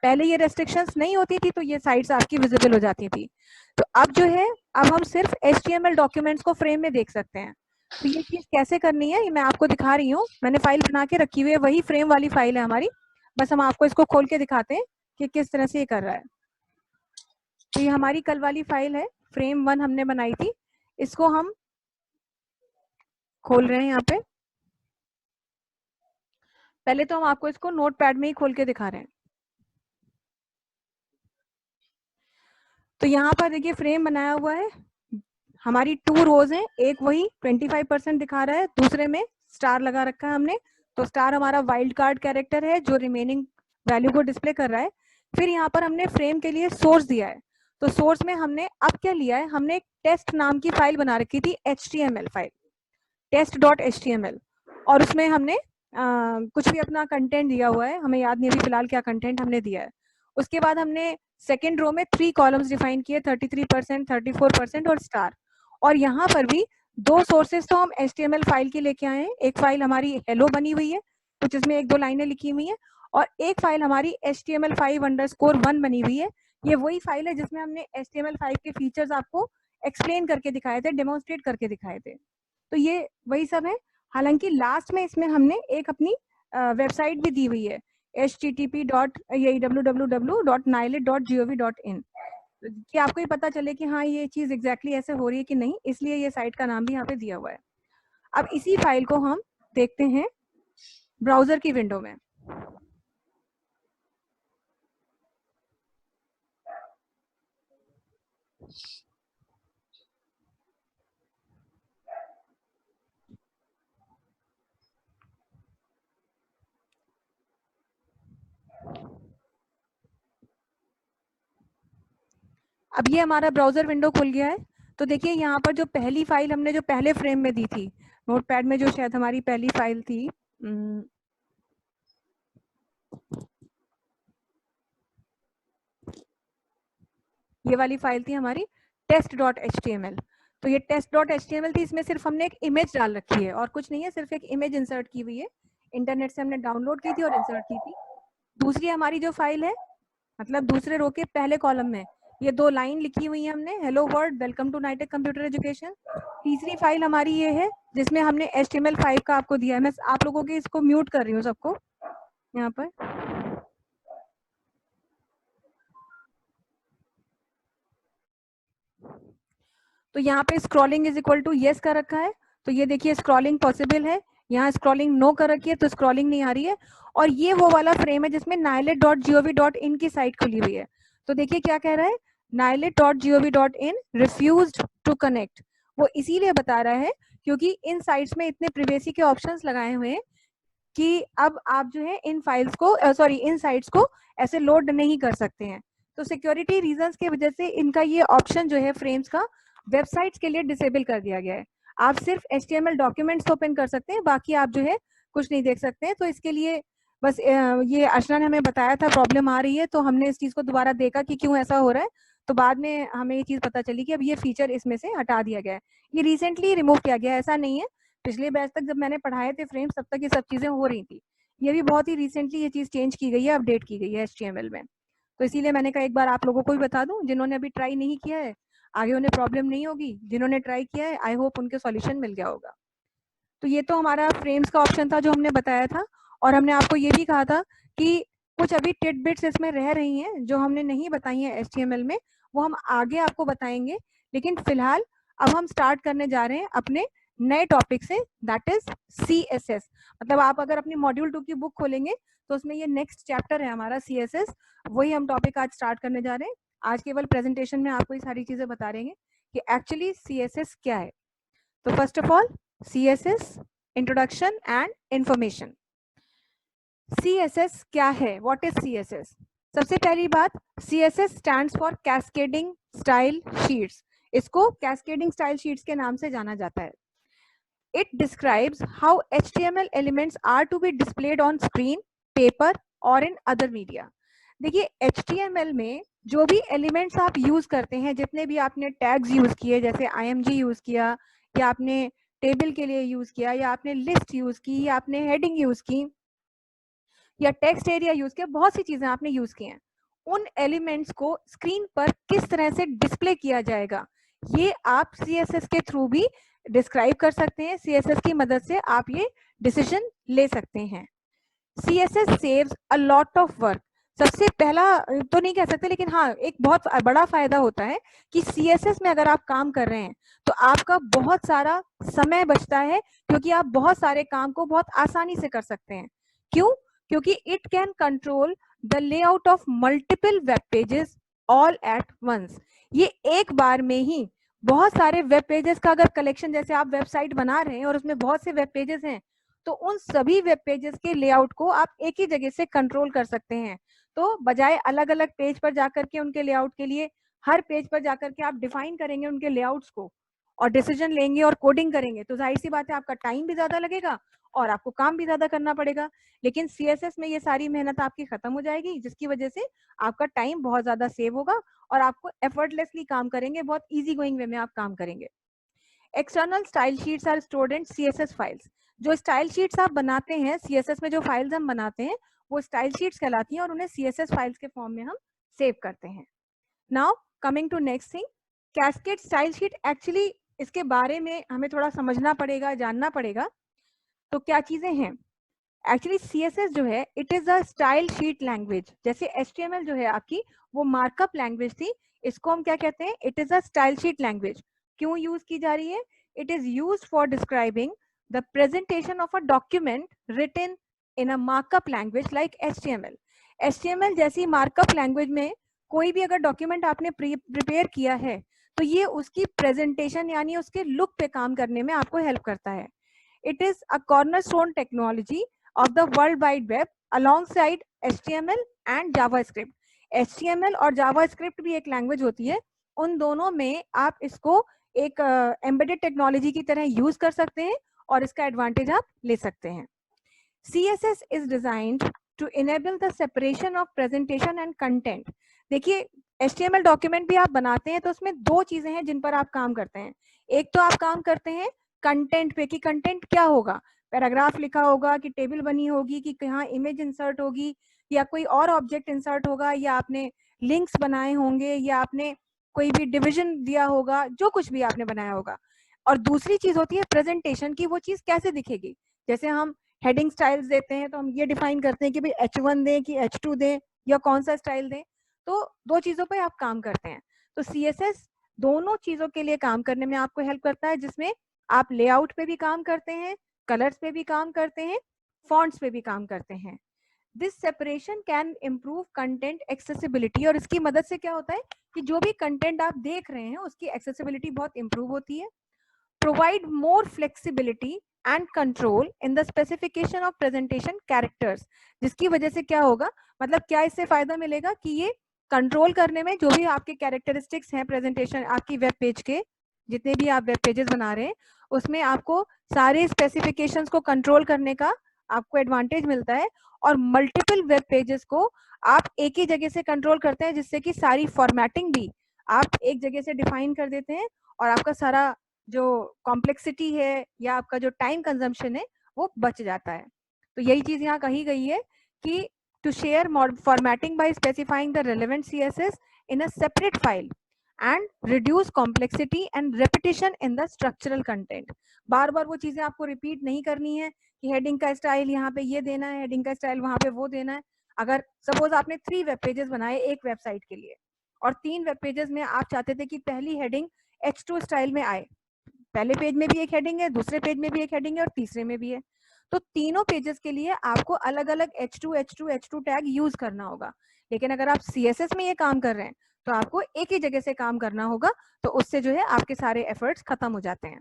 पहले ये रेस्ट्रिक्शंस नहीं होती थी तो ये साइट्स आपकी विजिबल हो जाती थी। तो अब जो है, अब हम सिर्फ HTML डॉक्यूमेंट्स को फ्रेम में देख सकते हैं। तो ये चीज़ कैसे करनी है ये मैं आपको दिखा रही हूँ। मैंने फाइल बना के रखी हुई है, वही फ्रेम वाली फाइल है हमारी, बस हम आपको इसको खोल के दिखाते हैं कि किस तरह से ये कर रहा है। तो ये हमारी कल वाली फाइल है, frame 1 हमने बनाई थी, इसको हम खोल रहे हैं यहाँ पे। पहले तो हम आपको इसको नोटपैड में ही खोल के दिखा रहे हैं। तो यहाँ पर देखिए फ्रेम बनाया हुआ है, हमारी 2 रोज हैं, एक वही 25% दिखा रहा है, दूसरे में स्टार लगा रखा है हमने। तो स्टार हमारा वाइल्ड कार्ड कैरेक्टर है जो रिमेनिंग वैल्यू को डिस्प्ले कर रहा है। फिर यहाँ पर हमने फ्रेम के लिए सोर्स दिया है। तो सोर्स में हमने अब क्या लिया है, हमने एक टेस्ट नाम की फाइल बना रखी थी, HTML फाइल, test.html, और उसमें हमने कुछ भी अपना कंटेंट दिया हुआ है, हमें याद नहीं अभी फिलहाल क्या कंटेंट हमने दिया है। उसके बाद हमने सेकेंड रो में 3 कॉलम्स डिफाइन किए, 33%, 34% और स्टार। और यहाँ पर भी 2 सोर्सेस तो हम HTML फाइल की लेके आए हैं। एक फाइल हमारी हेलो बनी हुई है, कुछ इसमें 1-2 लाइनें लिखी हुई हैं, और एक फाइल हमारी HTML5_1 बनी हुई है। ये वही फाइल है जिसमें हमने HTML5 के फीचर्स आपको एक्सप्लेन करके दिखाए थे, डेमोन्स्ट्रेट करके दिखाए थे। तो ये वही सब है। हालांकि लास्ट में इसमें हमने एक अपनी वेबसाइट भी दी हुई है, http://www.nilet.gov.in, कि आपको ये पता चले कि हाँ ये चीज एग्जैक्टली ऐसे हो रही है कि नहीं, इसलिए ये साइट का नाम भी यहाँ पे दिया हुआ है। अब इसी फाइल को हम देखते हैं ब्राउजर की विंडो में। अब ये हमारा ब्राउजर विंडो खुल गया है। तो देखिए यहाँ पर जो पहली फाइल हमने जो पहले फ्रेम में दी थी, नोटपैड में जो शायद हमारी पहली फाइल थी, ये वाली फाइल थी हमारी test.html। तो ये test.html थी, इसमें सिर्फ हमने एक इमेज डाल रखी है और कुछ नहीं है, सिर्फ एक इमेज इंसर्ट की हुई है, इंटरनेट से हमने डाउनलोड की थी और इंसर्ट की थी। दूसरी हमारी जो फाइल है, मतलब दूसरे रो के पहले कॉलम में ये 2 लाइन लिखी हुई है हमने, hello world, welcome to Nitech computer education. तीसरी फाइल हमारी ये है जिसमें हमने HTML5 का आपको दिया है। मैं आप लोगों के इसको म्यूट कर रही हूँ सबको यहाँ पर। तो यहाँ पे scrolling is equal to yes का रखा है, तो ये देखिए स्क्रॉलिंग पॉसिबल है। यहाँ स्क्रॉलिंग नो कर रखी है तो स्क्रॉलिंग नहीं आ रही है। और ये वो वाला फ्रेम है जिसमें nilet.gov.in की साइट खुली हुई है। तो देखिए क्या कह रहा है, nilet.gov.in रिफ्यूज्ड टू कनेक्ट। वो इसीलिए बता रहा है क्योंकि इन साइट्स में इतने प्रिवेसी के ऑप्शंस लगाए हुए हैं कि अब आप जो है इन फाइल्स को इन साइट्स को ऐसे लोड नहीं कर सकते हैं। तो सिक्योरिटी रीजंस की वजह से इनका ये ऑप्शन जो है फ्रेम्स का वेबसाइट्स के लिए डिसेबल कर दिया गया है। आप सिर्फ HTML डॉक्यूमेंट्स ओपन कर सकते हैं, बाकी आप जो है कुछ नहीं देख सकते हैं। तो इसके लिए बस ये अर्चना ने हमें बताया था प्रॉब्लम आ रही है, तो हमने इस चीज को दोबारा देखा कि क्यों ऐसा हो रहा है। तो बाद में हमें ये चीज पता चली कि अब ये फीचर इसमें से हटा दिया गया है, ये रिसेंटली रिमूव किया गया है, ऐसा नहीं है। पिछले बैच तक जब मैंने पढ़ाए थे फ्रेम्स तब तक ये सब चीजें हो रही थी, ये भी बहुत ही रिसेंटली ये चीज चेंज की गई है, अपडेट की गई है HTML में। तो इसीलिए मैंने कहा एक बार आप लोगों को भी बता दूं, जिन्होंने अभी ट्राई नहीं किया है आगे उन्हें प्रॉब्लम नहीं होगी, जिन्होंने ट्राई किया है आई होप उनके सॉल्यूशन मिल गया होगा। तो ये तो हमारा फ्रेम्स का ऑप्शन था जो हमने बताया था, और हमने आपको ये भी कहा था कि कुछ अभी टिडबिट्स इसमें रह रही हैं जो हमने नहीं बताई हैं HTML में, वो हम आगे आपको बताएंगे। लेकिन फिलहाल अब हम स्टार्ट करने जा रहे हैं अपने नए टॉपिक से, दैट इज CSS। मतलब आप अगर अपनी मॉड्यूल 2 की बुक खोलेंगे तो उसमें ये नेक्स्ट चैप्टर है हमारा CSS, वही हम टॉपिक आज स्टार्ट करने जा रहे हैं। आज केवल प्रेजेंटेशन में आपको ये सारी चीजें बता रहे हैं कि एक्चुअली CSS क्या है। तो first of all CSS introduction and information. CSS क्या है, व्हाट इज CSS? सबसे पहली बात, CSS stands for cascading style sheets. इसको कैस्केडिंग स्टाइल शीट्स के नाम से जाना जाता है। It describes how HTML elements are to be displayed on screen, paper or in other media. देखिए HTML में जो भी एलिमेंट्स आप यूज करते हैं, जितने भी आपने टैग्स यूज किए, जैसे IMG यूज किया, या आपने टेबल के लिए यूज किया, या आपने लिस्ट यूज की, या आपने हेडिंग यूज की, या टेक्स्ट एरिया यूज किया, बहुत सी चीजें आपने यूज की हैं। उन एलिमेंट्स को स्क्रीन पर किस तरह से डिस्प्ले किया जाएगा, ये आप CSS के थ्रू भी डिस्क्राइब कर सकते हैं। CSS की मदद से आप ये डिसीजन ले सकते हैं। CSS saves a lot of work. सबसे पहला तो नहीं कह सकते, लेकिन हाँ एक बहुत बड़ा फायदा होता है कि CSS में अगर आप काम कर रहे हैं तो आपका बहुत सारा समय बचता है, क्योंकि आप बहुत सारे काम को बहुत आसानी से कर सकते हैं। क्यों? क्योंकि it can control the layout of multiple web pages all at once. ये एक बार में ही बहुत सारे वेब पेजेस का अगर कलेक्शन, जैसे आप वेबसाइट बना रहे हैं और उसमें बहुत से वेब पेजेस हैं, तो उन सभी वेब पेजेस के लेआउट को आप एक ही जगह से कंट्रोल कर सकते हैं। तो बजाय अलग अलग पेज पर जाकर के उनके लेआउट के लिए हर पेज पर जाकर के आप डिफाइन करेंगे उनके लेआउट्स को और डिसीजन लेंगे और कोडिंग करेंगे, तो जाहिर सी बात है आपका टाइम भी ज्यादा लगेगा और आपको काम भी ज्यादा करना पड़ेगा। लेकिन CSS में ये सारी मेहनत आपकी खत्म हो जाएगी, जिसकी वजह से आपका टाइम बहुत ज्यादा सेव होगा और आपको एफर्टलेसली काम करेंगे, बहुत इजी गोइंग वे में आप काम करेंगे। External style sheets are stored in CSS files. जो स्टाइल शीट्स आप बनाते हैं, CSS में जो फाइल्स हम बनाते हैं वो स्टाइल शीट्स कहलाती हैं और उन्हें CSS फाइल्स के फॉर्म में हम सेव करते हैं। Now coming to next thing, cascade style sheet. Actually इसके बारे में हमें थोड़ा समझना पड़ेगा, जानना पड़ेगा। तो क्या चीजें हैं? एक्चुअली CSS जो है it is a style sheet language. जैसे HTML जो है आपकी वो मार्कअप लैंग्वेज थी, इसको हम क्या कहते हैं? It is a style sheet language. क्यों यूज की जा रही है? It is use for describing the presentation of a document written in a markup language like HTML। HTML जैसी मार्कअप लैंग्वेज में कोई भी अगर डॉक्यूमेंट आपने प्रिपेयर किया है तो ये उसकी प्रेजेंटेशन यानी उसके लुक पे काम करने में आपको हेल्प करता है। It is a cornerstone technology of the World Wide Web alongside HTML and JavaScript। HTML और JavaScript भी एक लैंग्वेज होती है, उन दोनों में आप इसको एक एम्बेडेड टेक्नोलॉजी की तरह यूज कर सकते हैं और इसका एडवांटेज आप ले सकते हैं। CSS is designed to enable the separation of presentation and content। देखिए HTML डॉक्यूमेंट भी आप बनाते हैं तो उसमें दो चीजें हैं जिन पर आप काम करते हैं। एक तो आप काम करते हैं कंटेंट पे, कि कंटेंट क्या होगा, पैराग्राफ लिखा होगा कि टेबल बनी होगी कि कहाँ इमेज इंसर्ट होगी या कोई और ऑब्जेक्ट इंसर्ट होगा या आपने लिंक्स बनाए होंगे या आपने कोई भी डिवीजन दिया होगा, जो कुछ भी आपने बनाया होगा। और दूसरी चीज होती है प्रेजेंटेशन की, वो चीज कैसे दिखेगी। जैसे हम हेडिंग स्टाइल्स देते हैं तो हम ये डिफाइन करते हैं कि भाई H1 दें कि H2 दें या कौन सा स्टाइल दें। तो दो चीजों पे आप काम करते हैं। तो CSS दोनों चीजों के लिए काम करने में आपको हेल्प करता है, जिसमें आप लेआउट पे भी काम करते हैं, कलर्स पे भी काम करते हैं, फॉन्ट्स पे भी काम करते हैं। This separation can improve content accessibility. और इसकी मदद से क्या होता है कि जो भी कंटेंट आप देख रहे हैं उसकी एक्सेसिबिलिटी बहुत इंप्रूव होती है। Provide more flexibility and control in the specification of presentation characters. जिसकी वजह से क्या होगा, मतलब क्या इससे फायदा मिलेगा कि ये कंट्रोल करने में जो भी आपके कैरेक्टरिस्टिक्स हैं प्रेजेंटेशन आपकी वेब पेज के, जितने भी आप वेब पेजेस बना रहे हैं उसमें आपको सारे स्पेसिफिकेशंस को कंट्रोल करने का आपको एडवांटेज मिलता है। और मल्टीपल वेब पेजेस को आप एक ही जगह से कंट्रोल करते हैं, जिससे कि सारी फॉर्मेटिंग भी आप एक जगह से डिफाइन कर देते हैं और आपका सारा जो कॉम्प्लेक्सिटी है या आपका जो टाइम कंजम्पशन है वो बच जाता है। तो यही चीज यहाँ कही गई है कि to share formatting by specifying the relevant CSS in a separate file and reduce complexity and repetition in the structural content. बार बार वो चीजें आपको रिपीट नहीं करनी है कि हेडिंग का स्टाइल यहाँ पे ये देना है, हेडिंग का स्टाइल वहां पे वो देना है। अगर सपोज आपने 3 वेब पेजेस बनाए एक वेबसाइट के लिए और 3 वेब पेजेस में आप चाहते थे कि पहली हेडिंग H2 स्टाइल में आए, पहले पेज में भी एक हेडिंग है, दूसरे पेज में भी एक हेडिंग है और तीसरे में भी है, तो तीनों पेजेस के लिए आपको अलग अलग H2 टैग यूज करना होगा। लेकिन अगर आप CSS में ये काम कर रहे हैं तो आपको एक ही जगह से काम करना होगा, तो उससे जो है आपके सारे एफर्ट्स खत्म हो जाते हैं।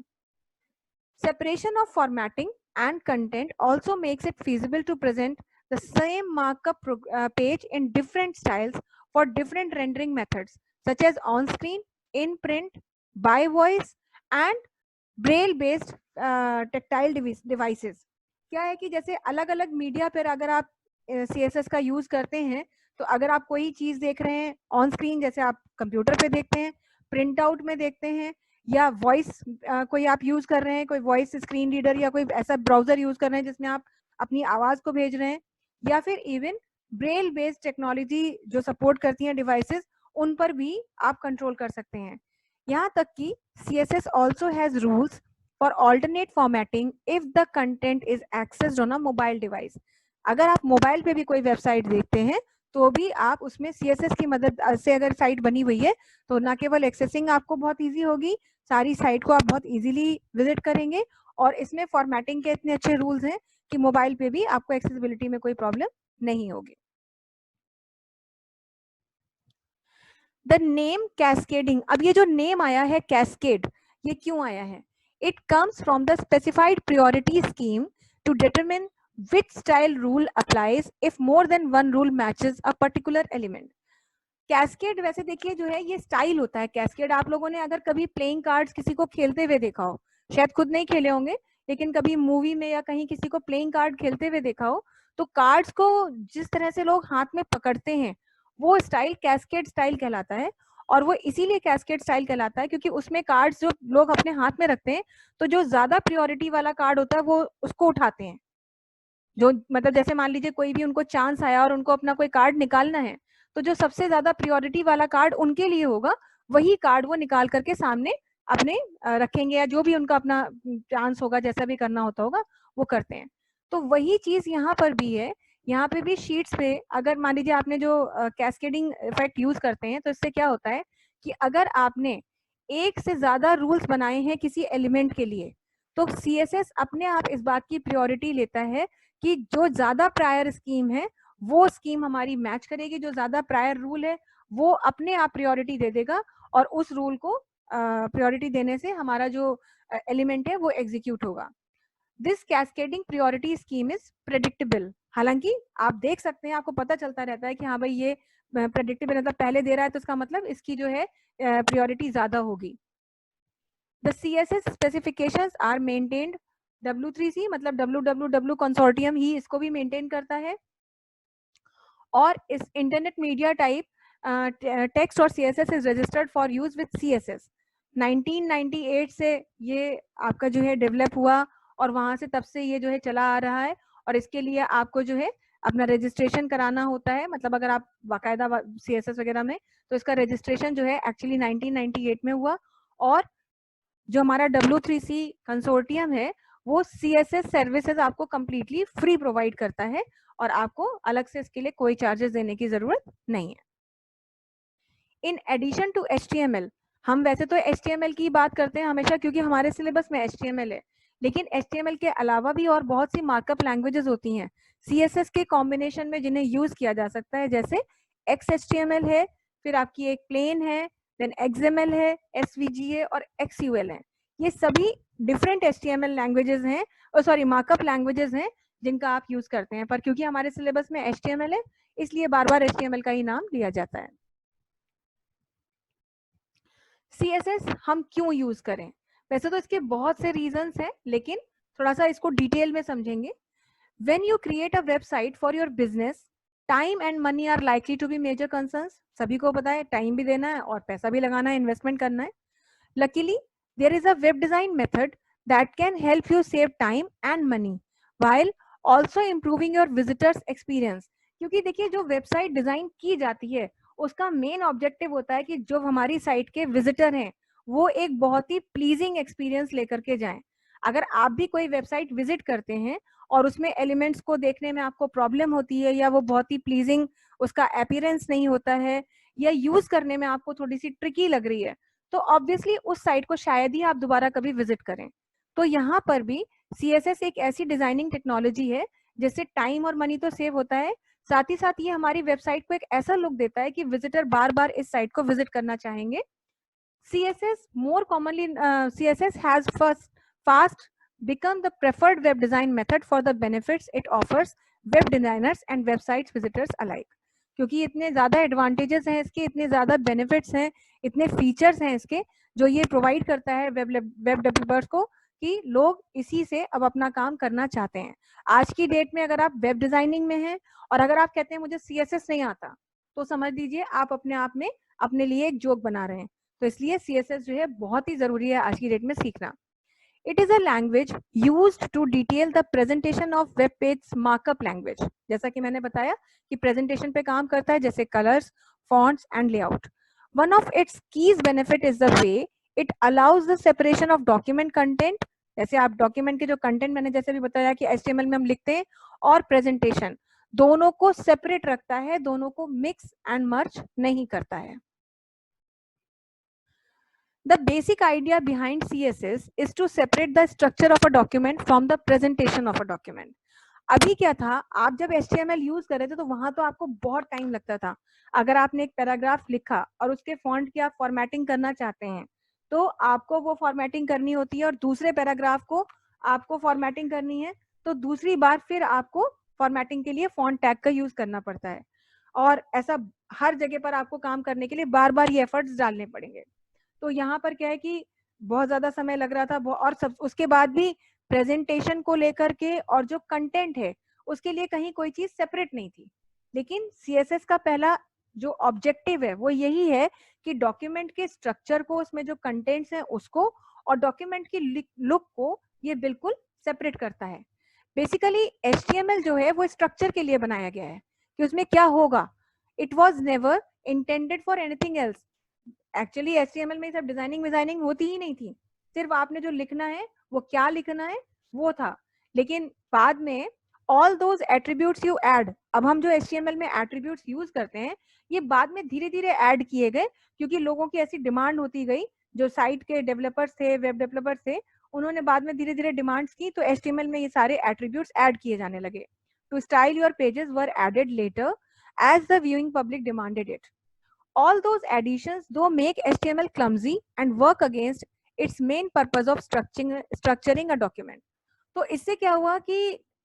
Separation of formatting and content also makes it feasible to present the same markup page in different styles for different rendering methods such as on-screen, in print, by voice and Braille based tactile devices. क्या है कि जैसे अलग अलग media पर अगर आप CSS का यूज करते हैं तो अगर आप कोई चीज देख रहे हैं ऑन स्क्रीन, जैसे आप कंप्यूटर पे देखते हैं, प्रिंट आउट में देखते हैं, या वॉइस कोई आप यूज कर रहे हैं, कोई वॉइस स्क्रीन रीडर या कोई ऐसा ब्राउजर यूज कर रहे हैं जिसमें आप अपनी आवाज को भेज रहे हैं, या फिर इवन ब्रेल बेस्ड टेक्नोलॉजी जो सपोर्ट करती हैं डिवाइसेस, उन पर भी आप कंट्रोल कर सकते हैं। यहाँ तक कि CSS also has rules for alternate formatting if the content is accessed on a mobile device। अगर आप मोबाइल पे भी कोई वेबसाइट देखते हैं तो भी आप उसमें CSS की मदद से अगर साइट बनी हुई है तो ना केवल एक्सेसिंग आपको बहुत इजी होगी, सारी साइट को आप बहुत इजीली विजिट करेंगे, और इसमें फॉर्मेटिंग के इतने अच्छे रूल्स हैं कि मोबाइल पे भी आपको एक्सेसिबिलिटी में कोई प्रॉब्लम नहीं होगी। द नेम कैस्केडिंग, अब ये जो नेम आया है कैस्केड, ये क्यों आया है? It comes from the specified priority scheme to determine which style rule applies if more than one rule matches a particular element। Cascade वैसे देखिए जो है ये स्टाइल होता है। कैस्केड आप लोगों ने अगर कभी प्लेइंग कार्ड्स किसी को खेलते हुए देखा हो, शायद खुद नहीं खेले होंगे, लेकिन कभी मूवी में या कहीं किसी को प्लेइंग कार्ड खेलते हुए देखा हो, तो कार्ड्स को जिस तरह से लोग हाथ में पकड़ते हैं वो स्टाइल कैस्केड स्टाइल कहलाता है। और वो इसीलिए कैस्केड स्टाइल कहलाता है क्योंकि उसमें कार्ड्स जो लोग अपने हाथ में रखते हैं तो जो ज्यादा प्रियोरिटी वाला कार्ड होता है वो उसको उठाते हैं। जो मतलब जैसे मान लीजिए कोई भी उनको चांस आया और उनको अपना कोई कार्ड निकालना है, तो जो सबसे ज्यादा प्रियोरिटी वाला कार्ड उनके लिए होगा वही कार्ड वो निकाल करके सामने अपने रखेंगे, या जो भी उनका अपना चांस होगा जैसा भी करना होता होगा वो करते हैं। तो वही चीज यहाँ पर भी है। यहाँ पे भी शीट्स पे अगर मान लीजिए आपने जो कैस्केडिंग इफेक्ट यूज करते हैं तो इससे क्या होता है कि अगर आपने एक से ज्यादा रूल्स बनाए हैं किसी एलिमेंट के लिए तो CSS अपने आप इस बात की प्रायोरिटी लेता है कि जो ज्यादा प्रायर स्कीम है वो स्कीम हमारी मैच करेगी, जो ज्यादा प्रायर रूल है वो अपने आप प्रायोरिटी दे देगा और उस रूल को प्रायोरिटी देने से हमारा जो एलिमेंट है वो एग्जीक्यूट होगा। This cascading priority scheme is predictable. हालांकि आप देख सकते हैं, आपको पता चलता रहता है कि हाँ भाई ये प्रेडिक्टेबल मतलब पहले दे रहा है तो इसका मतलब इसकी जो है प्रायोरिटी ज्यादा होगी। The CSS specifications are maintained W3C, मतलब WWW कंसोर्टियम ही इसको भी मेंटेन करता है। और इस इंटरनेट मीडिया टाइप टेक्स्ट और CSS is registered for use with CSS। 1998 से ये आपका जो है डेवलप हुआ और वहां से तब से ये जो है चला आ रहा है, और इसके लिए आपको जो है अपना रजिस्ट्रेशन कराना होता है। मतलब अगर आप बाकायदा CSS वगैरह में, तो इसका रजिस्ट्रेशन जो है एक्चुअली 1998 में हुआ। और जो हमारा W3C कंसोर्टियम है वो CSS सर्विसेज आपको कंप्लीटली फ्री प्रोवाइड करता है और आपको अलग से इसके लिए कोई चार्जेस देने की जरूरत नहीं है। इन एडिशन टू HTML, हम वैसे तो HTML की बात करते हैं हमेशा क्योंकि हमारे सिलेबस में HTML है, लेकिन HTML के अलावा भी और बहुत सी मार्कअप लैंग्वेजेस होती हैं CSS के कॉम्बिनेशन में जिन्हें यूज किया जा सकता है, जैसे XHTML है, फिर आपकी एक प्लेन है, देन XML है, SVG और XUL है। ये सभी डिफरेंट HTML लैंग्वेजेस हैं, सॉरी मार्कअप लैंग्वेजेस हैं जिनका आप यूज करते हैं, पर क्योंकि हमारे सिलेबस में HTML है इसलिए बार बार HTML का ही नाम लिया जाता है। CSS हम क्यों यूज करें? वैसे तो इसके बहुत से रीजंस हैं, लेकिन थोड़ा सा इसको डिटेल में समझेंगे। When you create a website for your business, time and money are likely to be major concerns। सभी को पता है टाइम भी देना है और पैसा भी लगाना है, इन्वेस्टमेंट करना है। Luckily, there is a web design method that can help you save time and money while also improving your visitors experience। क्योंकि देखिए जो वेबसाइट डिजाइन की जाती है उसका मेन ऑब्जेक्टिव होता है कि जो हमारी साइट के विजिटर हैं वो एक बहुत ही प्लीजिंग एक्सपीरियंस लेकर के जाएं। अगर आप भी कोई वेबसाइट विजिट करते हैं और उसमें एलिमेंट्स को देखने में आपको प्रॉब्लम होती है या वो बहुत ही प्लीजिंग उसका अपीयरेंस नहीं होता है या यूज करने में आपको थोड़ी सी ट्रिकी लग रही है, तो ऑब्वियसली उस साइट को शायद ही आप दोबारा कभी विजिट करें। तो यहाँ पर भी CSS एक ऐसी डिजाइनिंग टेक्नोलॉजी है जिससे टाइम और मनी तो सेव होता है, साथ ही साथ ये हमारी वेबसाइट को एक ऐसा लुक देता है कि विजिटर बार बार इस साइट को विजिट करना चाहेंगे। CSS has fast become the preferred web design method for the benefits it offers web designers and website visitors alike। क्योंकि इतने ज्यादा एडवांटेजेस हैं इसके, इतने ज्यादा बेनिफिट्स हैं, इतने फीचर्स हैं इसके जो ये प्रोवाइड करता है वेब डेवलपर्स को कि लोग इसी से अब अपना काम करना चाहते हैं। आज की डेट में अगर आप वेब डिजाइनिंग में हैं और अगर आप कहते हैं मुझे CSS नहीं आता, तो समझ लीजिए आप अपने आप में अपने लिए एक जोक बना रहे हैं। तो इसलिए CSS जो है बहुत ही जरूरी है आज की डेट में सीखना। It is a language used to detail the presentation of web page markup language. जैसा कि मैंने बताया कि प्रेजेंटेशन पे काम करता है, जैसे colours, fonts and layout. One of its keys benefit is the way it allows the separation of document content. जैसे आप डॉक्यूमेंट के जो कंटेंट मैंने जैसे भी बताया कि HTML में हम लिखते हैं, और प्रेजेंटेशन, दोनों को सेपरेट रखता है, दोनों को मिक्स एंड मर्ज नहीं करता है। The basic idea behind CSS is to separate the structure of a document from the presentation of a document. अभी क्या था, आप जब HTML यूज कर रहे थे तो वहां तो आपको बहुत टाइम लगता था। अगर आपने एक पैराग्राफ लिखा और उसके फॉन्ट की आप फॉर्मेटिंग करना चाहते हैं तो आपको वो फॉर्मेटिंग करनी होती है, और दूसरे पैराग्राफ को आपको फॉर्मेटिंग करनी है तो दूसरी बार फिर आपको फॉर्मेटिंग के लिए फॉन्ट टैग का यूज करना पड़ता है। और ऐसा हर जगह पर आपको काम करने के लिए बार बार ये एफर्ट्स डालने पड़ेंगे। तो यहाँ पर क्या है कि बहुत ज्यादा समय लग रहा था, और सब उसके बाद भी प्रेजेंटेशन को लेकर के और जो कंटेंट है उसके लिए कहीं कोई चीज सेपरेट नहीं थी। लेकिन CSS का पहला जो ऑब्जेक्टिव है वो यही है कि डॉक्यूमेंट के स्ट्रक्चर को, उसमें जो कंटेंट्स हैं उसको, और डॉक्यूमेंट की लुक को ये बिल्कुल सेपरेट करता है। बेसिकली HTML जो है वो स्ट्रक्चर के लिए बनाया गया है कि उसमें क्या होगा। It was never intended for anything else. Actually HTML में सब डिजाइनिंग होती ही नहीं थी, सिर्फ आपने जो लिखना है वो क्या लिखना है वो था। लेकिन बाद में all those attributes you add, अब हम जो HTML में एट्रीब्यूट्स यूज करते हैं ये बाद में धीरे धीरे ऐड किए गए, क्योंकि लोगों की ऐसी डिमांड होती गई, जो साइट के डेवलपर्स थे, वेब डेवलपर्स थे, उन्होंने बाद में धीरे धीरे डिमांड्स की, तो HTML में ये सारे एट्रीब्यूट्स ऐड किए जाने लगे। To style your pages were added later as the viewing public demanded it. All those additions though make HTML clumsy and work against its main purpose of structuring a document. तो इससे क्या हुआ कि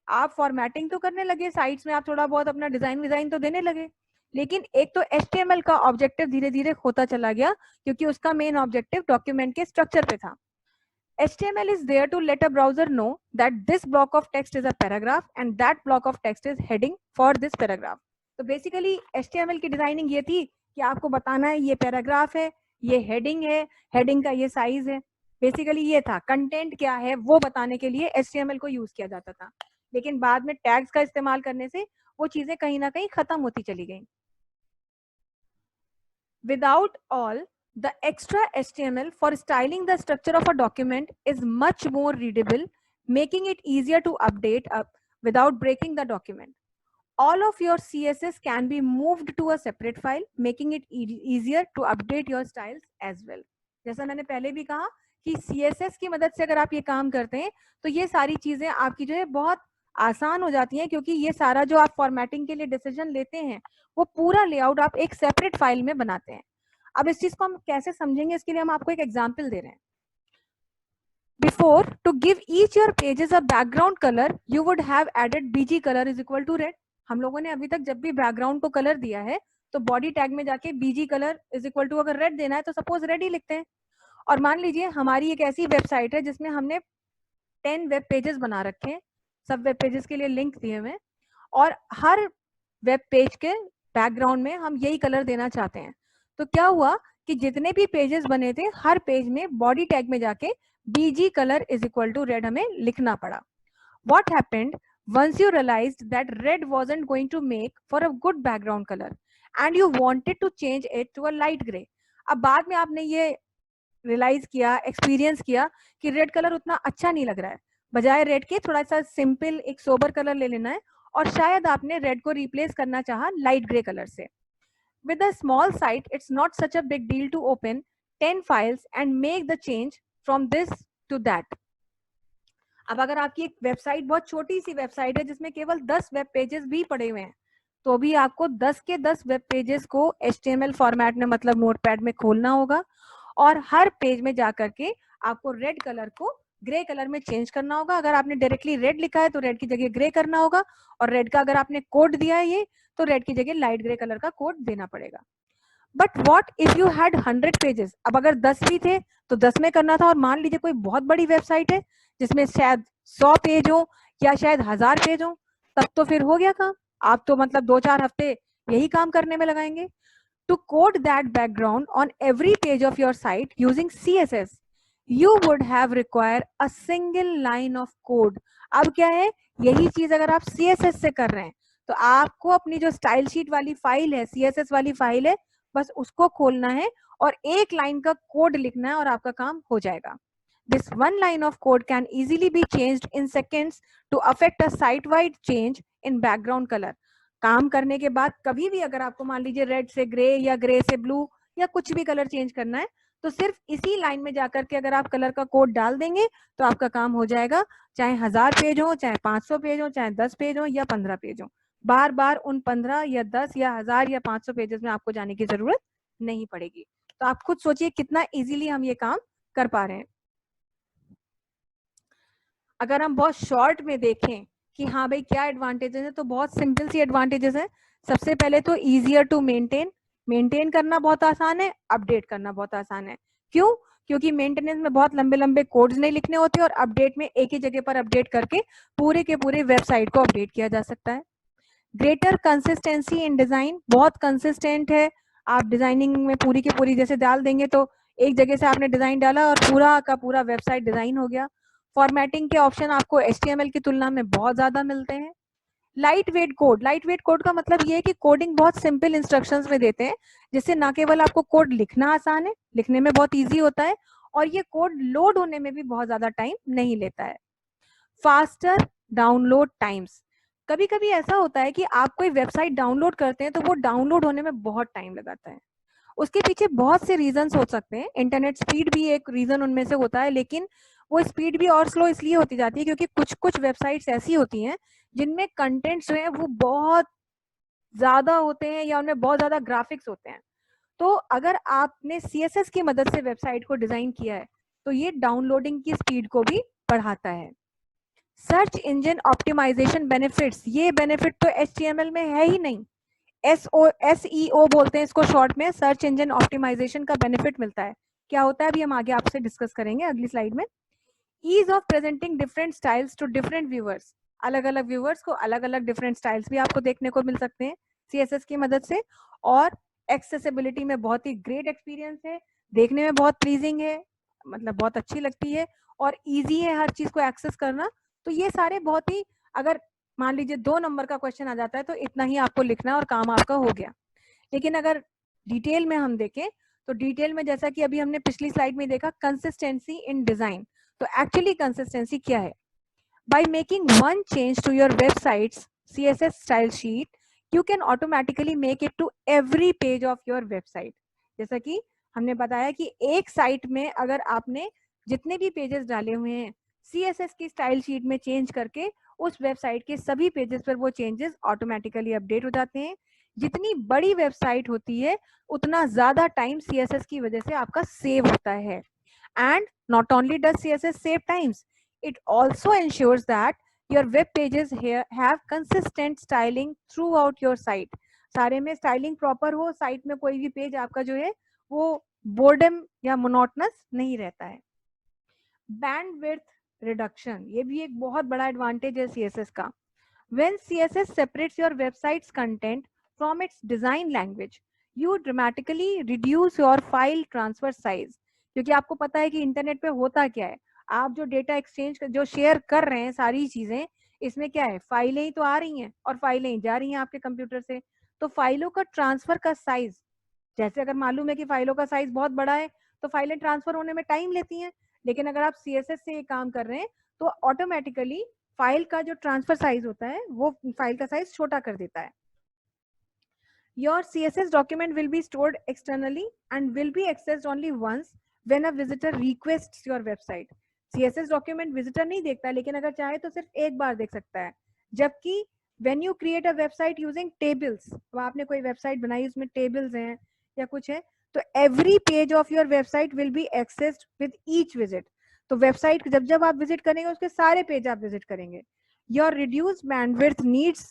आप formatting तो करने लगे sites में, आप थोड़ा बहुत अपना डिजाइन तो देने लगे, लेकिन एक तो HTML का ऑब्जेक्टिव धीरे धीरे होता चला गया, क्योंकि उसका मेन ऑब्जेक्टिव डॉक्यूमेंट के स्ट्रक्चर पे था। HTML is there to let a browser know that this block of text is a paragraph and that block of text is heading for this paragraph. तो बेसिकली HTML की designing ये थी कि आपको बताना है ये पैराग्राफ है, ये हेडिंग है, हेडिंग का ये साइज है। बेसिकली ये था, कंटेंट क्या है वो बताने के लिए HTML को यूज किया जाता था। लेकिन बाद में टैग्स का इस्तेमाल करने से वो चीजें कहीं ना कहीं खत्म होती चली गई। Without all, the extra HTML for styling the structure of a document is much more readable, making it easier to update without breaking the document. All of your CSS can be moved to a separate file, making it easier to update your styles as well. जैसा मैंने पहले भी कहा कि CSS की मदद से अगर आप ये काम करते हैं तो ये सारी चीजें आपकी जो है बहुत आसान हो जाती हैं, क्योंकि ये सारा जो आप फॉर्मेटिंग के लिए डिसीजन लेते हैं वो पूरा लेआउट आप एक सेपरेट फाइल में बनाते हैं। अब इस चीज को हम कैसे समझेंगे, इसके लिए हम आपको एक एग्जांपल दे रहे हैं। Before, to give each your pages a background color, you would have added bg color is equal to red. हम लोगों ने अभी तक जब भी बैकग्राउंड को कलर दिया है तो बॉडी टैग में जाके bg color is equal to अगर रेड देना है तो सपोज रेड ही लिखते हैं। और मान लीजिए हमारी एक ऐसी वेबसाइट है जिसमें हमने 10 वेब पेजेस बना रखे हैं, सब वेब पेजेस के लिए लिंक दिए हुए, और हर वेब पेज के बैकग्राउंड में हम यही कलर देना चाहते हैं। तो क्या हुआ कि जितने भी पेजेस बने थे हर पेज में बॉडी टैग में जाके bg color is equal to red हमें लिखना पड़ा। What happened once you realized that red wasn't going to make for a good background color and you wanted to change it to a light gray? अब बाद में आपने ये realise किया, experience किया कि रेड कलर उतना अच्छा नहीं लग रहा है, बजाय रेड के थोड़ा सा सिंपल एक सोबर कलर ले लेना है, और शायद आपने रेड को रिप्लेस करना चाहा लाइट ग्रे कलर से। With a small site, it's not such a big deal to open 10 files and make the change from this to that. अब अगर आपकी एक वेबसाइट बहुत छोटी सी वेबसाइट है जिसमें केवल 10 वेब पेजेस भी पड़े हुए हैं, तो भी आपको 10 के 10 वेब पेजेस को HTML फॉर्मेट में, मतलब नोटपैड में खोलना होगा, और हर पेज में जाकर के आपको रेड कलर को ग्रे कलर में चेंज करना होगा। अगर आपने डायरेक्टली रेड लिखा है तो रेड की जगह ग्रे करना होगा, और रेड का अगर आपने कोड दिया है ये, तो रेड की जगह लाइट ग्रे कलर का कोड देना पड़ेगा। But what if you had 100 pages? अब अगर 10 भी थे तो 10 में करना था, और मान लीजिए कोई बहुत बड़ी वेबसाइट है जिसमें शायद 100 पेज हो या शायद 1000 पेज हो, तब तो फिर हो गया काम, आप तो मतलब 2-4 हफ्ते यही काम करने में लगाएंगे। To code that background on every page of your site using CSS, you would have require a single line of code. अब क्या है, यही चीज अगर आप CSS से कर रहे हैं तो आपको अपनी जो स्टाइल शीट वाली फाइल है, CSS वाली फाइल है, बस उसको खोलना है और एक लाइन का कोड लिखना है और आपका काम हो जाएगा. This one line of code can easily be changed in seconds to affect a site-wide change in background color. काम करने के बाद कभी भी अगर आपको मान लीजिए रेड से ग्रे या ग्रे से ब्लू या कुछ भी कलर चेंज करना है तो सिर्फ इसी लाइन में जाकर के अगर आप कलर का कोड डाल देंगे तो आपका काम हो जाएगा. चाहे 1000 पेज हो, चाहे 500 पेज हो, चाहे 10 पेज हो या 15 पेज हो, बार बार उन 15 या 10 या 1000 या 500 पेजेस में आपको जाने की जरूरत नहीं पड़ेगी. तो आप खुद सोचिए कितना इजीली हम ये काम कर पा रहे हैं. अगर हम बहुत शॉर्ट में देखें कि हाँ भाई क्या एडवांटेजेस है, तो बहुत सिंपल सी एडवांटेजेस है. सबसे पहले तो ईजियर टू मेंटेन करना बहुत आसान है, अपडेट करना बहुत आसान है. क्यों? क्योंकि मेंटेनेंस में बहुत लंबे लंबे कोड्स नहीं लिखने होते और अपडेट में एक ही जगह पर अपडेट करके पूरे के पूरे वेबसाइट को अपडेट किया जा सकता है. ग्रेटर कंसिस्टेंसी इन डिजाइन, बहुत कंसिस्टेंट है. आप डिजाइनिंग में पूरी की पूरी जैसे डाल देंगे तो एक जगह से आपने डिजाइन डाला और पूरा का पूरा वेबसाइट डिजाइन हो गया. फॉर्मेटिंग के ऑप्शन आपको HTML की तुलना में बहुत ज्यादा मिलते हैं. लाइट वेट कोड का मतलब ये है कि कोडिंग बहुत सिंपल इंस्ट्रक्शंस में देते हैं, जिससे ना केवल आपको कोड लिखना आसान है, लिखने में बहुत इजी होता है और ये कोड लोड होने में भी बहुत ज्यादा टाइम नहीं लेता है. फास्टर डाउनलोड टाइम्स, कभी कभी ऐसा होता है कि आप कोई वेबसाइट डाउनलोड करते हैं तो वो डाउनलोड होने में बहुत टाइम लगाता है. उसके पीछे बहुत से रीजंस हो सकते हैं. इंटरनेट स्पीड भी एक रीजन उनमें से होता है, लेकिन वो स्पीड भी और स्लो इसलिए होती जाती है क्योंकि कुछ कुछ वेबसाइट्स ऐसी होती हैं जिनमें कंटेंट्स जो है वो बहुत ज्यादा होते हैं या उनमें बहुत ज्यादा ग्राफिक्स होते हैं. तो अगर आपने CSS की मदद से वेबसाइट को डिजाइन किया है तो ये डाउनलोडिंग की स्पीड को भी बढ़ाता है. सर्च इंजन ऑप्टिमाइजेशन बेनिफिट्स, ये बेनिफिट तो HTML में है ही नहीं. SEO बोलते हैं इसको शॉर्ट में. सर्च इंजन ऑप्टिमाइजेशन का बेनिफिट मिलता है. क्या होता है अभी हम आगे आपसे डिस्कस करेंगे अगली स्लाइड में. Ease of presenting different styles to different viewers, अलग अलग व्यूअर्स को अलग अलग डिफरेंट स्टाइल्स भी आपको देखने को मिल सकते हैं CSS की मदद से. और एक्सेसिबिलिटी में बहुत ही ग्रेट एक्सपीरियंस है, देखने में बहुत प्लीजिंग है, मतलब बहुत अच्छी लगती है और इजी है हर चीज को एक्सेस करना. तो ये सारे बहुत ही, अगर मान लीजिए 2 नंबर का क्वेश्चन आ जाता है तो इतना ही आपको लिखना है और काम आपका हो गया. लेकिन अगर डिटेल में हम देखें तो डिटेल में जैसा कि अभी हमने पिछली स्लाइड में देखा कंसिस्टेंसी इन डिजाइन, तो एक्चुअली कंसिस्टेंसी क्या है. By making one change to your website's CSS style sheet you can automatically make it to every page of your website. जैसा कि हमने बताया कि एक साइट में अगर आपने जितने भी पेजेस डाले हुए हैं CSS की स्टाइल शीट में चेंज करके उस वेबसाइट के सभी पेजेस पर वो चेंजेस ऑटोमेटिकली अपडेट हो जाते हैं. जितनी बड़ी वेबसाइट होती है उतना ज्यादा टाइम CSS की वजह से आपका सेव होता है. And not only does CSS save times, it also ensures that your web pages here have consistent styling throughout your site. सारे में स्टाइलिंग प्रॉपर हो, साइट में कोई भी पेज आपका जो है वो बोर्डम या मोनोटनस नहीं रहता है. बैंडविड्थ रिडक्शन, ये भी एक बहुत बड़ा एडवांटेज है CSS का. When CSS separates your website's content from its design language, you dramatically reduce your file transfer size. क्योंकि आपको पता है कि इंटरनेट पे होता क्या है, आप जो डेटा एक्सचेंज जो शेयर कर रहे हैं सारी चीजें, इसमें क्या है, फाइलें ही तो आ रही हैं और फाइलें ही जा रही हैं आपके कंप्यूटर से. तो फाइलों का ट्रांसफर का साइज, जैसे अगर मालूम है कि फाइलों का साइज बहुत बड़ा है तो फाइलें ट्रांसफर होने में टाइम लेती हैं. लेकिन अगर आप CSS से ये काम कर रहे हैं तो ऑटोमेटिकली फाइल का जो ट्रांसफर साइज होता है वो फाइल का साइज छोटा कर देता है. Your CSS document will be stored externally and will be accessed only once when a visitor requests your website. CSS document visitor नहीं देखता, लेकिन अगर चाहे तो सिर्फ एक बार देख सकता है. जबकि when you create a website using tables, तो आपने कोई वेबसाइट बनाई उसमें टेबल्स हैं या कुछ है, तो every page of your website will be accessed with each visit. तो वेबसाइट जब जब आप विजिट करेंगे उसके सारे पेज आप विजिट करेंगे. Your reduced bandwidth needs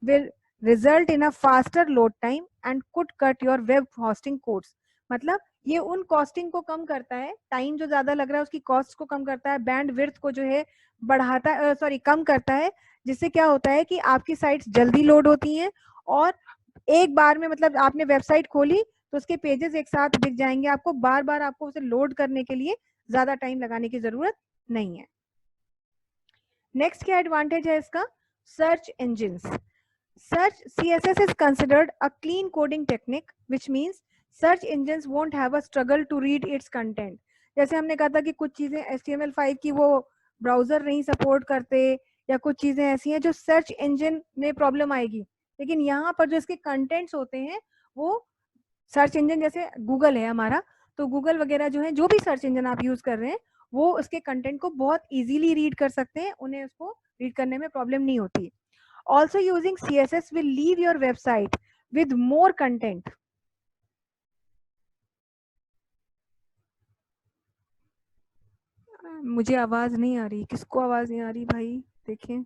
will result in a faster load time and could cut your web hosting costs. मतलब ये उन कॉस्टिंग को कम करता है, टाइम जो ज्यादा लग रहा है उसकी कॉस्ट को कम करता है, बैंड विड्थ को जो है बढ़ाता है, सॉरी कम करता है, जिससे क्या होता है कि आपकी साइट्स जल्दी लोड होती हैं और एक बार में, मतलब आपने वेबसाइट खोली तो उसके पेजेस एक साथ दिख जाएंगे आपको, बार बार आपको उसे लोड करने के लिए ज्यादा टाइम लगाने की जरूरत नहीं है। नेक्स्ट क्या एडवांटेज है इसका, search engines. Search CSS is considered a clean coding technique, which means search engines won't have a struggle to read its content. जैसे हमने कहा था कि कुछ चीजें HTML5 की वो ब्राउजर नहीं सपोर्ट करते, या कुछ चीजें ऐसी हैं जो सर्च इंजन में प्रॉब्लम आएगी, लेकिन यहाँ पर जो इसके कंटेंट्स होते हैं वो सर्च इंजन, जैसे गूगल है हमारा, तो गूगल वगैरह जो है, जो भी सर्च इंजन आप यूज कर रहे हैं, वो उसके कंटेंट को बहुत इजीली रीड कर सकते हैं, उन्हें उसको रीड करने में प्रॉब्लम नहीं होती। Also using CSS will leave your website with more content. मुझे आवाज नहीं आ रही, किसको आवाज नहीं आ रही भाई, देखें।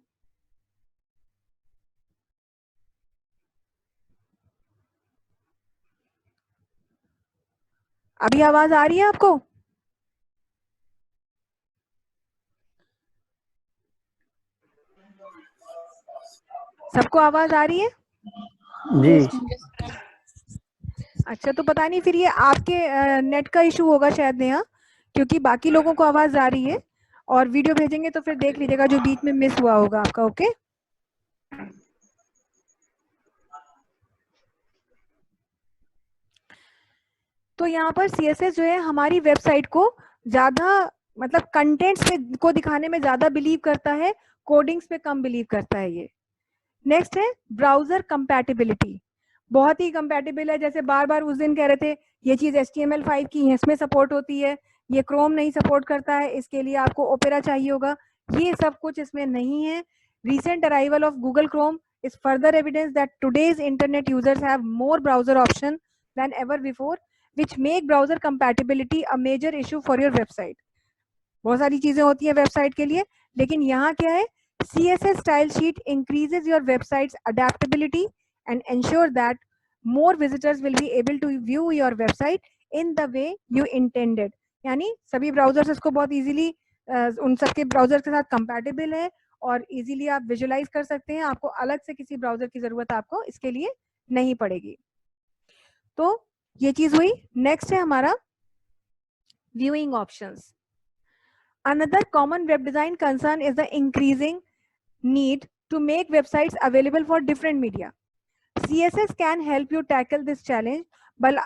अभी आवाज आ रही है आपको? सबको आवाज आ रही है जी? अच्छा, तो पता नहीं फिर ये आपके नेट का इशू होगा शायद नेहा, क्योंकि बाकी लोगों को आवाज आ रही है, और वीडियो भेजेंगे तो फिर देख लीजिएगा जो बीच में मिस हुआ होगा आपका। ओके, तो यहाँ पर CSS जो है हमारी वेबसाइट को ज्यादा, मतलब कंटेंट्स पे को दिखाने में ज्यादा बिलीव करता है, कोडिंग्स पे कम बिलीव करता है ये। नेक्स्ट है ब्राउजर कंपैटिबिलिटी, बहुत ही कंपैटिबल है। जैसे बार बार उस दिन कह रहे थे ये चीज HTML5 की है, इसमें सपोर्ट होती है, ये क्रोम नहीं सपोर्ट करता है, इसके लिए आपको ओपेरा चाहिए होगा, ये सब कुछ इसमें नहीं है। recent arrival of Google Chrome is further evidence that today's internet users have more browser options than ever before, which make browser compatibility a major issue for your website. बहुत सारी चीजें होती है वेबसाइट के लिए, लेकिन यहाँ क्या है, CSS style sheet increases your website's adaptability and ensure that more visitors will be able to view your website in the way you intended. यानी सभी ब्राउजर्स इसको बहुत इजीली उन सबके ब्राउजर के साथ कंपैटिबल है, और इजीली आप विजुअलाइज कर सकते हैं, आपको अलग से किसी ब्राउजर की जरूरत आपको इसके लिए नहीं पड़ेगी। तो ये चीज हुई। नेक्स्ट है हमारा viewing options. Another common web design concern is the increasing need to make websites available for different media. CSS can help you tackle this challenge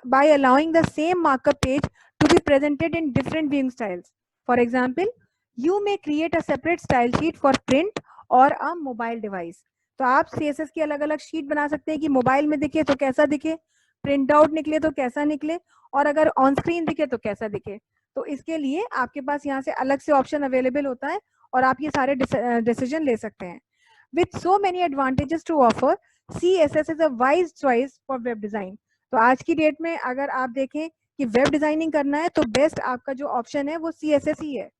by allowing the same markup page to be presented in different viewing styles. For example, you may create a separate style sheet for print or a mobile device. तो आप CSS की अलग अलग sheet बना सकते हैं कि mobile में दिखे तो कैसा दिखे, प्रिंट आउट निकले तो कैसा निकले, और अगर ऑन स्क्रीन दिखे तो कैसा दिखे। तो इसके लिए आपके पास यहाँ से अलग से ऑप्शन अवेलेबल होता है, और आप ये सारे डिसीजन ले सकते हैं। With so many advantages to offer, CSS is a wise choice for web design. तो आज की डेट में अगर आप देखें कि वेब डिजाइनिंग करना है तो बेस्ट आपका जो ऑप्शन है वो CSS ही है।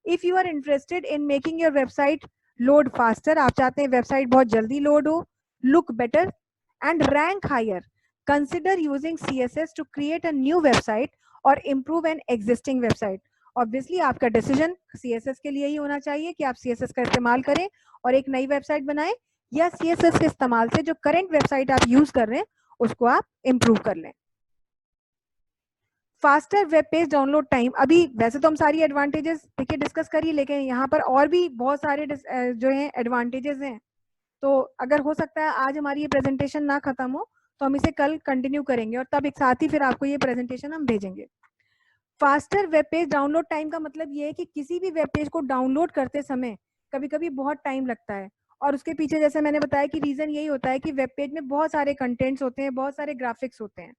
If you are interested in making your website load faster, आप चाहते हैं वेबसाइट बहुत जल्दी लोड हो, look better and rank higher, consider using CSS to create a new website or improve an existing website. Obviously आपका decision CSS के लिए ही होना चाहिए कि आप CSS का इस्तेमाल करें और एक नई वेबसाइट बनाएं, या CSS के इस्तेमाल से जो करंट वेबसाइट आप यूज कर रहे हैं उसको आप इम्प्रूव कर लें। Faster web page download time, अभी वैसे तो हम सारी एडवांटेजेस देखिए डिस्कस करिए, लेकिन यहाँ पर और भी बहुत सारे जो है एडवांटेजेस हैं। तो अगर हो सकता है आज हमारी ये प्रेजेंटेशन ना खत्म हो तो हम इसे कल कंटिन्यू करेंगे, और तब एक साथ ही फिर आपको ये प्रेजेंटेशन हम भेजेंगे। Faster web page download time का मतलब ये है कि किसी भी वेब पेज को डाउनलोड करते समय कभी कभी बहुत टाइम लगता है, और उसके पीछे जैसे मैंने बताया कि रीजन यही होता है कि वेब पेज में बहुत सारे कंटेंट्स होते हैं, बहुत सारे ग्राफिक्स होते हैं।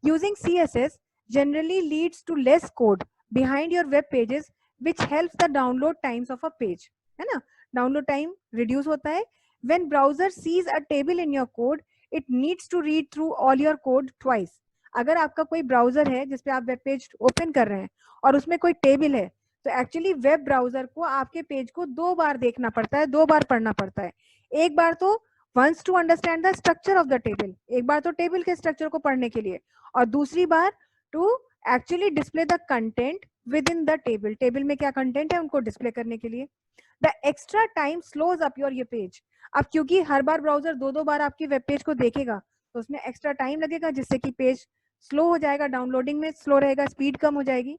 Using CSS generally leads to less code behind your web pages, which helps the download times of a page, है ना, डाउनलोड टाइम रिड्यूस होता है। when browser sees a table in your code, it needs to read through all your code twice. अगर आपका कोई browser है जिसपे आप वेब पेज ओपन कर रहे हैं और उसमें कोई टेबल है, तो एक्चुअली वेब ब्राउजर को आपके पेज को 2 बार देखना पड़ता है, 2 बार पढ़ना पड़ता है। एक बार तो once to understand the structure of the table, एक बार तो टेबल के स्ट्रक्चर को पढ़ने के लिए, और दूसरी बार to actually display the content with in the table, table में क्या कंटेंट है उनको डिस्प्ले करने के लिए। The extra time slows up your ये पेज। अब क्योंकि हर बार ब्राउजर 2 बार आपकी वेब पेज को देखेगा तो उसमें एक्स्ट्रा टाइम लगेगा, जिससे कि पेज स्लो हो जाएगा, डाउनलोडिंग में स्लो रहेगा, स्पीड कम हो जाएगी।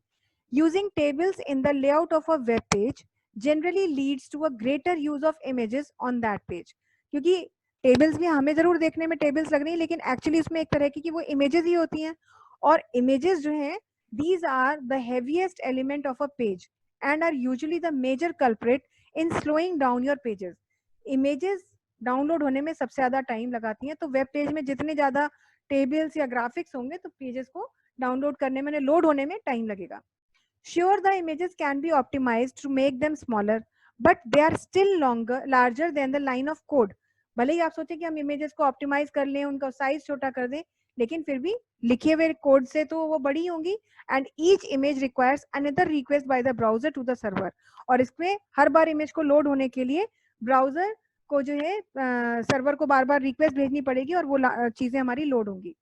Using tables in the layout of a web page generally leads to a greater use of images on that page. क्योंकि टेबल्स भी हमें जरूर देखने में टेबल्स लग रही है, लेकिन एक्चुअली उसमें एक तरह की वो इमेजेस ही होती हैं, और इमेजेस जो हैं these are the heaviest element of a page and are usually the major culprit in slowing down your pages. Images download होने में सबसे ज्यादा टाइम लगाती हैं, तो वेब पेज में जितने ज्यादा टेबल्स या ग्राफिक्स होंगे तो पेजेस को डाउनलोड करने में, लोड होने में टाइम लगेगा. Sure, the images can be optimized to make them smaller, but they are still larger than the line of code. भले ही आप सोचें कि हम इमेजेस को ऑप्टिमाइज कर लें, उनका साइज छोटा कर दें, लेकिन फिर भी लिखे हुए कोड से तो वो बड़ी होंगी. And each image requires another request by the browser to the server. और इसमें हर बार इमेज को लोड होने के लिए ब्राउजर को जो है सर्वर को बार बार रिक्वेस्ट भेजनी पड़ेगी और वो चीजें हमारी लोड होंगी.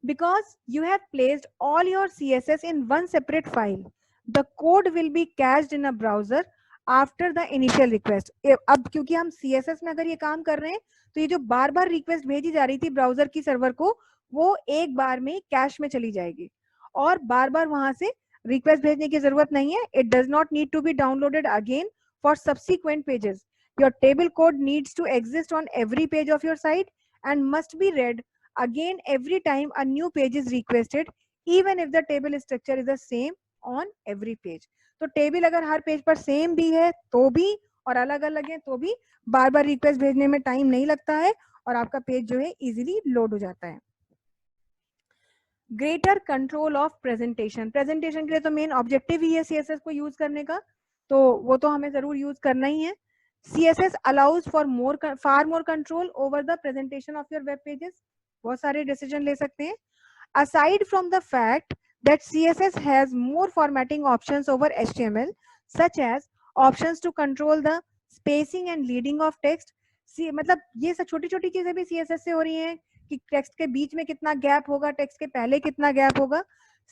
Because you have placed all your CSS in one separate file, the code will be cached in a browser after the initial request. अब क्योंकि हम CSS में अगर ये काम कर रहे हैं, तो ये जो बार बार रिक्वेस्ट भेजी जा रही थी ब्राउजर की सर्वर को, वो एक बार में कैश में चली जाएगी और बार बार वहां से रिक्वेस्ट भेजने की जरूरत नहीं है. It does not need to be downloaded again for subsequent pages. Your table code needs to exist on every page of your site and must be read again every time a new page is requested, even if the table structure is the same on every page. तो table अगर हर page पर same भी है तो भी, और अलग अलग है तो भी, बार बार रिक्वेस्ट भेजने में टाइम नहीं लगता है और आपका पेज जो है इजीली लोड हो जाता है. Greater control of presentation. Presentation के लिए तो मेन ऑब्जेक्टिव ही है CSS को यूज करने का, तो वो तो हमें जरूर यूज करना ही है. CSS allows for far more control over the presentation of your web pages. बहुत सारे डिसीजन ले सकते हैं. Aside from the fact that CSS has more formatting options over HTML, such as options to control the spacing and leading of text. मतलब ये सब छोटी छोटी चीजें भी CSS से हो रही हैं कि टेक्स्ट के बीच में कितना गैप होगा, टेक्स्ट के पहले कितना गैप होगा.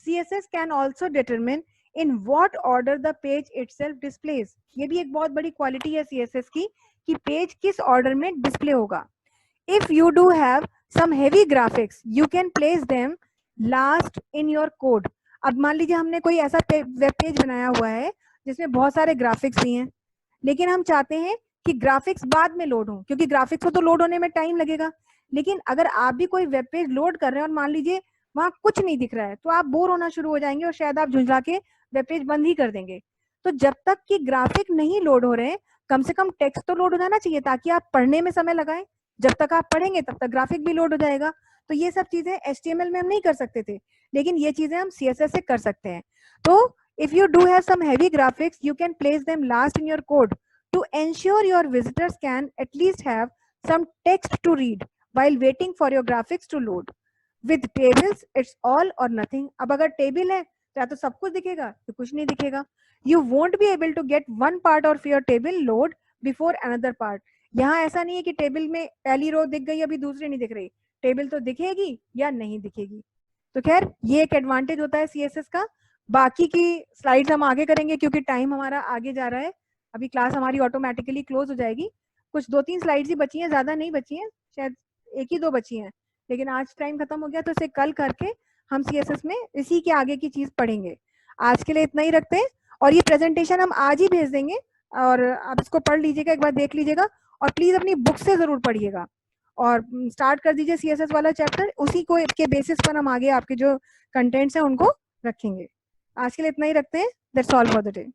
CSS can also determine in what order the page itself displays. ये भी एक बहुत बड़ी क्वालिटी है CSS की कि पेज किस ऑर्डर में डिस्प्ले होगा. If you do have some heavy graphics, you can place them last in your code. अब मान लीजिए हमने कोई ऐसा वेब पेज बनाया हुआ है जिसमें बहुत सारे ग्राफिक्स भी हैं, लेकिन हम चाहते हैं कि ग्राफिक्स बाद में लोड हो, क्योंकि ग्राफिक्स को तो लोड होने में टाइम लगेगा. लेकिन अगर आप भी कोई वेब पेज लोड कर रहे हैं और मान लीजिए वहां कुछ नहीं दिख रहा है, तो आप बोर होना शुरू हो जाएंगे और शायद आप झुंझला के वेब पेज बंद ही कर देंगे. तो जब तक कि ग्राफिक नहीं लोड हो रहे, कम से कम टेक्स्ट तो लोड हो जाना चाहिए ताकि आप पढ़ने में समय लगाएं. जब तक आप पढ़ेंगे तब तक ग्राफिक भी लोड हो जाएगा. तो ये सब चीजें HTML में हम नहीं कर सकते थे, लेकिन ये चीजें हम CSS से कर सकते हैं. तो if you do have some heavy graphics, you can place them last in your code to ensure your visitors can at least have some text to read while waiting for your graphics to load. With tables, it's all or nothing. अब अगर table है तो या तो सब कुछ दिखेगा तो कुछ नहीं दिखेगा. You won't be able to get one part of your table load before another part. यहाँ ऐसा नहीं है कि टेबल में पहली रो दिख गई अभी दूसरी नहीं दिख रही, टेबल तो दिखेगी या नहीं दिखेगी. तो खैर ये एक एडवांटेज होता है CSS का. बाकी की स्लाइड्स हम आगे करेंगे क्योंकि टाइम हमारा आगे जा रहा है. अभी क्लास हमारी ऑटोमेटिकली क्लोज हो जाएगी. कुछ 2-3 स्लाइड्स ही बची हैं, ज्यादा नहीं बची हैं, शायद 1 ही 2 बची हैं, लेकिन आज टाइम खत्म हो गया तो इसे कल करके हम CSS में इसी के आगे की चीज पढ़ेंगे. आज के लिए इतना ही रखते हैं और ये प्रेजेंटेशन हम आज ही भेज देंगे और आप इसको पढ़ लीजिएगा, एक बार देख लीजिएगा और प्लीज अपनी बुक से जरूर पढ़िएगा और स्टार्ट कर दीजिए CSS वाला चैप्टर. उसी को के बेसिस पर हम आगे आपके जो कंटेंट्स हैं उनको रखेंगे. आज के लिए इतना ही रखते हैं. That's all for the day.